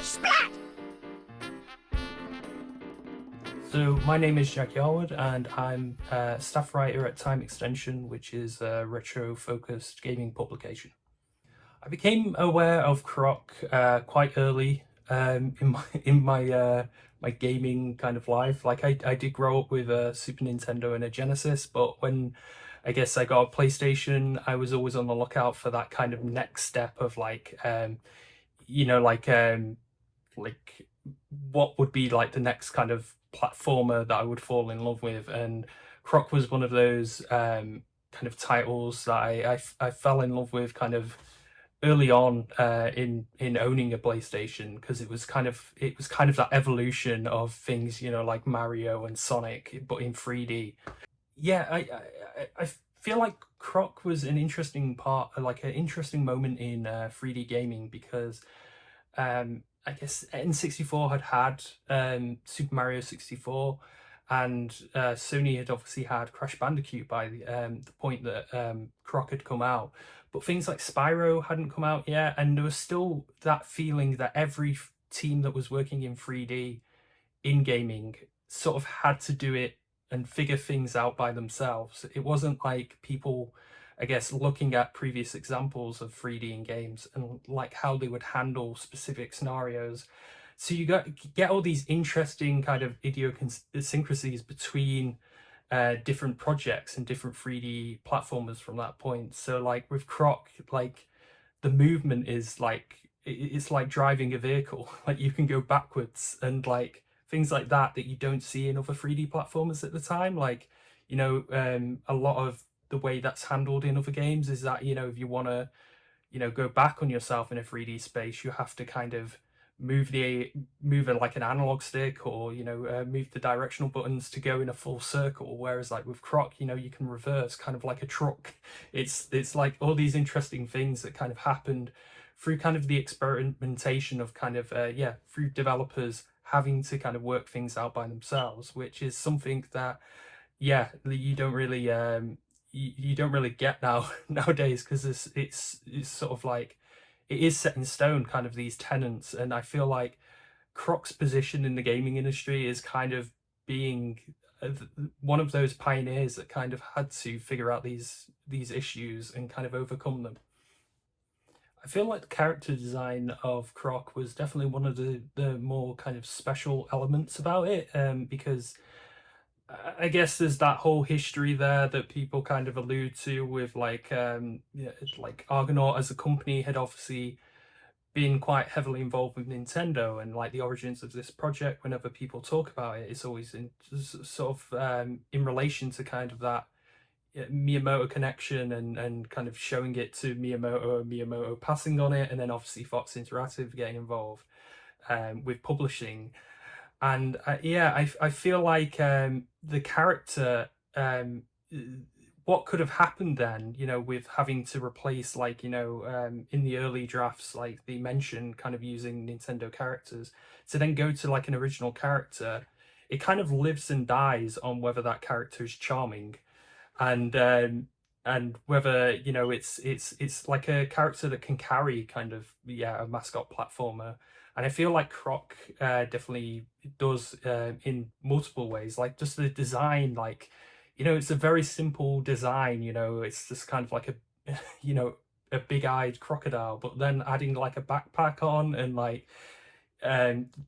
Splat! So my name is Jack Yarwood, and I'm a staff writer at Time Extension, which is a retro-focused gaming publication. I became aware of Croc quite early in my gaming kind of life. Like I did grow up with a Super Nintendo and a Genesis, but when I guess I got a PlayStation, I was always on the lookout for that kind of next step of you know, like um, like what would be like the next kind of platformer that I would fall in love with, and Croc was one of those kind of titles that I fell in love with kind of early on in owning a PlayStation, because it was kind of that evolution of things, you know, like Mario and Sonic, but in 3D. Yeah, I feel like Croc was an interesting part, like an interesting moment in 3D gaming, because I guess N64 had Super Mario 64, and Sony had obviously had Crash Bandicoot by the point that Croc had come out. But things like Spyro hadn't come out yet, and there was still that feeling that every team that was working in 3D in gaming sort of had to do it and figure things out by themselves. It wasn't like people, I guess, looking at previous examples of 3D in games and like how they would handle specific scenarios. So you get all these interesting kind of idiosyncrasies between different projects and different 3D platformers from that point. So like with Croc, like the movement is like it's like driving a vehicle. Like you can go backwards, and like things like that that you don't see in other 3D platformers at the time. Like, you know, a lot of the way that's handled in other games is that, you know, if you want to, you know, go back on yourself in a 3D space, you have to kind of move it like an analog stick, or you know, move the directional buttons to go in a full circle. Whereas like with Croc, you know, you can reverse kind of like a truck. It's like all these interesting things that kind of happened through kind of the experimentation of kind of through developers having to kind of work things out by themselves, which is something that you don't really you don't really get now nowadays, because it's sort of like it is set in stone, kind of these tenets. And I feel like Croc's position in the gaming industry is kind of being one of those pioneers that kind of had to figure out these issues and kind of overcome them. I feel like the character design of Croc was definitely one of the more kind of special elements about it, because I guess there's that whole history there that people kind of allude to with like Argonaut as a company had obviously been quite heavily involved with Nintendo, and like the origins of this project, whenever people talk about it, it's always in sort of in relation to kind of that Miyamoto connection, and kind of showing it to Miyamoto passing on it, and then obviously Fox Interactive getting involved with publishing. And I feel like the character, what could have happened then, you know, with having to replace, like, you know, in the early drafts, like they mentioned kind of using Nintendo characters, to then go to like an original character. It kind of lives and dies on whether that character is charming, and whether, you know, it's like a character that can carry kind of a mascot platformer. And I feel like Croc definitely does in multiple ways. Like just the design, like, you know, it's a very simple design. You know, it's just kind of like a you know, a big-eyed crocodile, but then adding like a backpack on, and like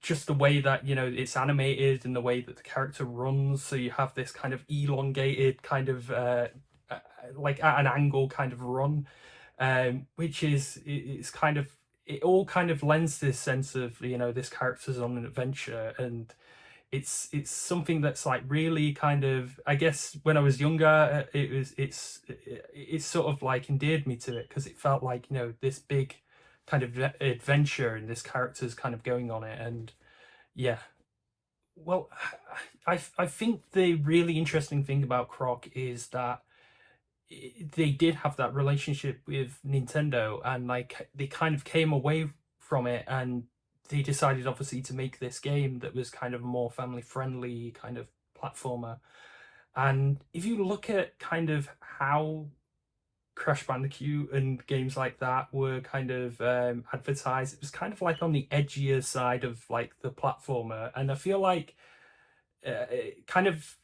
just the way that, you know, it's animated and the way that the character runs. So you have this kind of elongated kind of uh, like at an angle kind of run, which is it's kind of, it all kind of lends this sense of, you know, this character's on an adventure. And it's something that's like really kind of, I guess when I was younger, it's sort of like endeared me to it, because it felt like, you know, this big kind of adventure, and this character's kind of going on it. And yeah, well, I think the really interesting thing about Croc is that they did have that relationship with Nintendo, and like they kind of came away from it, and they decided obviously to make this game that was kind of more family friendly kind of platformer. And if you look at kind of how Crash Bandicoot and games like that were kind of advertised. It was kind of like on the edgier side of like the platformer, and I feel like kind of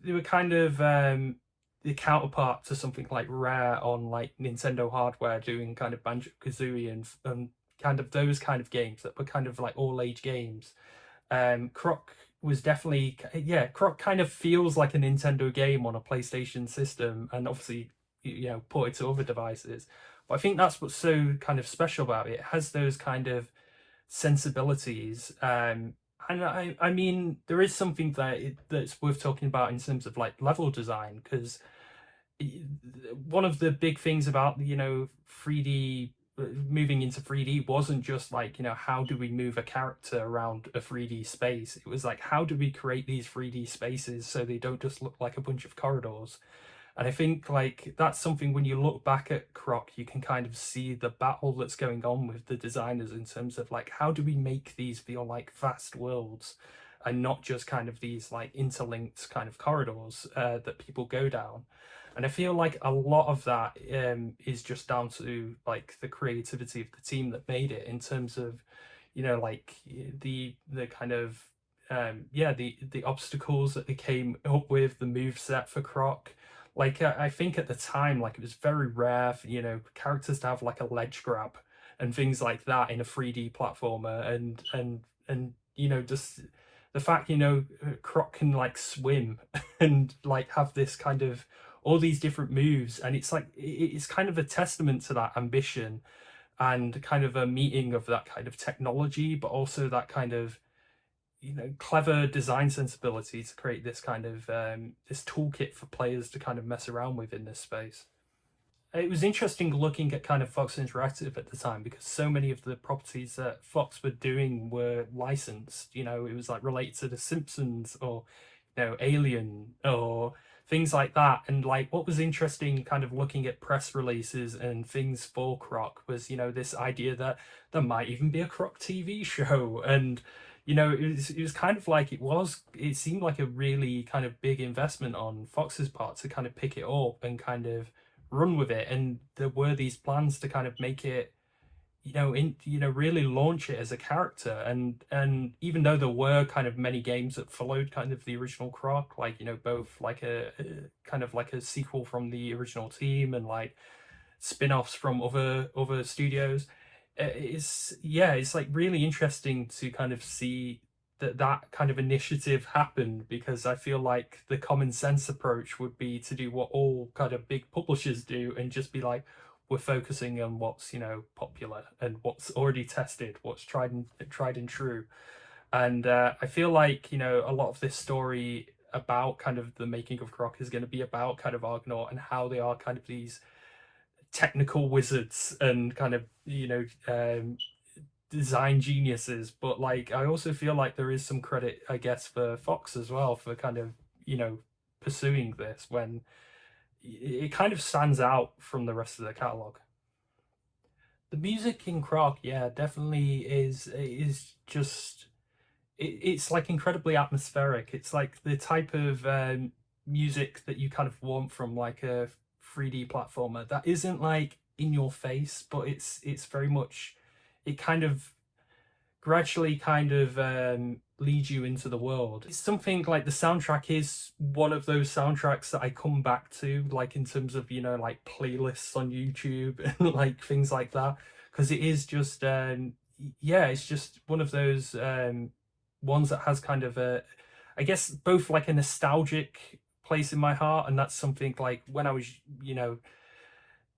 they were kind of the counterpart to something like Rare on like Nintendo hardware, doing kind of Banjo Kazooie and kind of those kind of games that were kind of like all age games. Croc was definitely, yeah, Croc kind of feels like a Nintendo game on a PlayStation system, and obviously, ported to other devices. But I think that's what's so kind of special about it. It has those kind of sensibilities. And I mean, there is something that's worth talking about in terms of like level design, because one of the big things about 3D, moving into 3D, wasn't just like, how do we move a character around a 3D space. It was like, how do we create these 3D spaces so they don't just look like a bunch of corridors. And I think like that's something, when you look back at Croc, you can kind of see the battle that's going on with the designers in terms of like, how do we make these feel like vast worlds and not just kind of these like interlinked kind of corridors that people go down. And I feel like a lot of that is just down to like the creativity of the team that made it, in terms of, like the kind of the obstacles that they came up with, the move set for Croc. Like I think at the time, like it was very rare for characters to have like a ledge grab and things like that in a 3D platformer, and just the fact Croc can like swim and like have this kind of all these different moves, and it's like it's kind of a testament to that ambition and kind of a meeting of that kind of technology, but also that kind of clever design sensibility to create this kind of this toolkit for players to kind of mess around with in this space. It was interesting looking at kind of Fox Interactive at the time, because so many of the properties that Fox were doing were licensed. It was like related to The Simpsons, or Alien, or things like that. And like what was interesting, kind of looking at press releases and things for Croc, was this idea that there might even be a Croc TV show. And it was kind of like it seemed like a really kind of big investment on Fox's part to kind of pick it up and kind of run with it. And there were these plans to kind of make it, really launch it as a character. And even though there were kind of many games that followed kind of the original Croc, like both like a kind of like a sequel from the original team, and like spin-offs from other studios, it's like really interesting to kind of see that kind of initiative happen, because I feel like the common sense approach would be to do what all kind of big publishers do, and just be like, we're focusing on what's popular and what's already tested, what's tried and true. And I feel like a lot of this story about kind of the making of Croc is going to be about kind of Argonaut, and how they are kind of these technical wizards and kind of design geniuses. But like I also feel like there is some credit, I guess, for Fox as well, for kind of pursuing this, when it kind of stands out from the rest of the catalog. The music in Croc, yeah, definitely is just it's like incredibly atmospheric. It's like the type of music that you kind of want from like a 3D platformer that isn't like in your face, but it's very much, it kind of gradually kind of leads you into the world. It's something like the soundtrack is one of those soundtracks that I come back to, like in terms of like playlists on YouTube and like things like that, because it is just yeah, it's just one of those ones that has kind of a, I guess, both like a nostalgic place in my heart, and that's something like when I was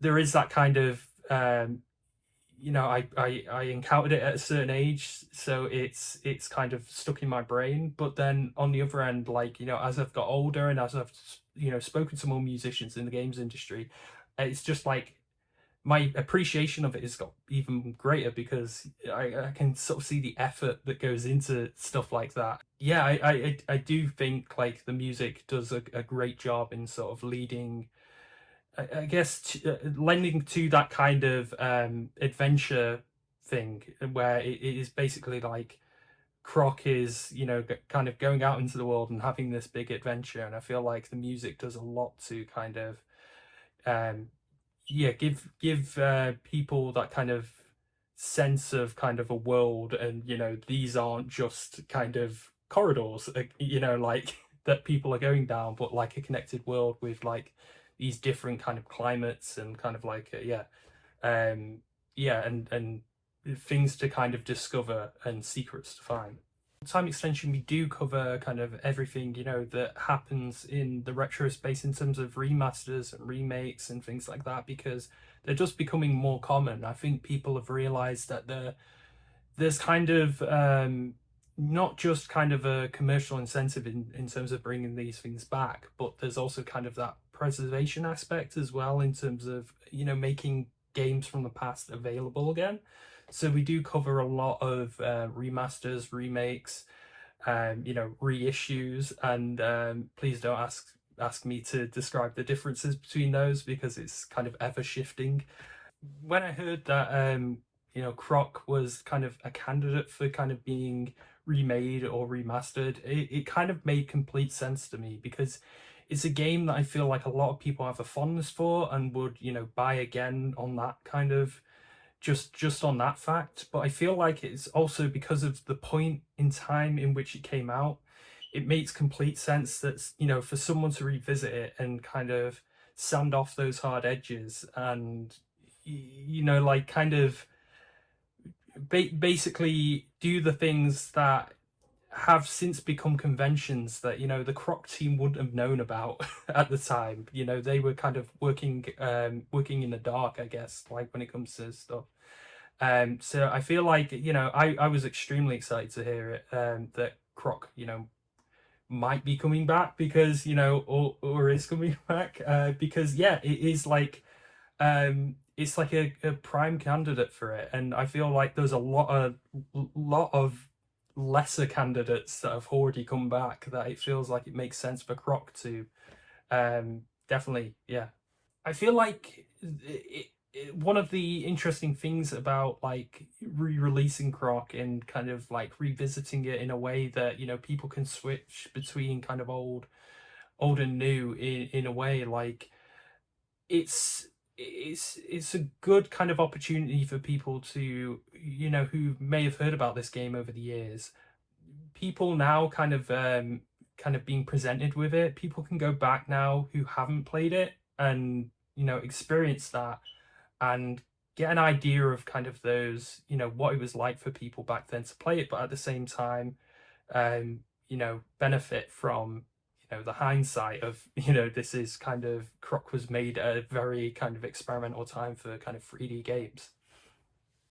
there is that kind of I encountered it at a certain age, so it's kind of stuck in my brain. But then on the other end, like as I've got older, and as I've spoken to more musicians in the games industry, it's just like my appreciation of it has got even greater, because I can sort of see the effort that goes into stuff like that. Yeah, I do think like the music does a great job in sort of leading, I guess, lending to that kind of adventure thing, where it is basically like Croc is, kind of going out into the world and having this big adventure. And I feel like the music does a lot to kind of yeah, give people that kind of sense of kind of a world, and these aren't just kind of corridors, like that people are going down, but like a connected world with like these different kind of climates and kind of like um yeah, and things to kind of discover and secrets to find. Time extension, we do cover kind of everything that happens in the retro space in terms of remasters and remakes and things like that, because they're just becoming more common. I think people have realized that there's kind of not just kind of a commercial incentive in terms of bringing these things back, but there's also kind of that preservation aspect as well, in terms of making games from the past available again. So we do cover a lot of remasters, remakes, reissues, and please don't ask me to describe the differences between those, because it's kind of ever shifting. When I heard that Croc was kind of a candidate for kind of being remade or remastered, it kind of made complete sense to me, because it's a game that I feel like a lot of people have a fondness for and would buy again on that kind of just on that fact. But I feel like it's also because of the point in time in which it came out. It makes complete sense that for someone to revisit it and kind of sand off those hard edges, and like kind of basically do the things that have since become conventions that the Croc team wouldn't have known about at the time. They were kind of working in the dark, I guess, like when it comes to stuff. So I feel like I was extremely excited to hear it, that Croc might be coming back, because or is coming back, because yeah, it is like it's like a prime candidate for it. And I feel like there's a lot of lesser candidates that have already come back, that it feels like it makes sense for Croc to definitely, yeah. I feel like one of the interesting things about like re-releasing Croc and kind of like revisiting it in a way that people can switch between kind of old and new, in a way, like it's it's a good kind of opportunity for people to who may have heard about this game over the years. People now kind of being presented with it, people can go back now who haven't played it, and experience that, and get an idea of kind of those what it was like for people back then to play it, but at the same time benefit from the hindsight of this is kind of Croc was made at a very kind of experimental time for kind of 3D games.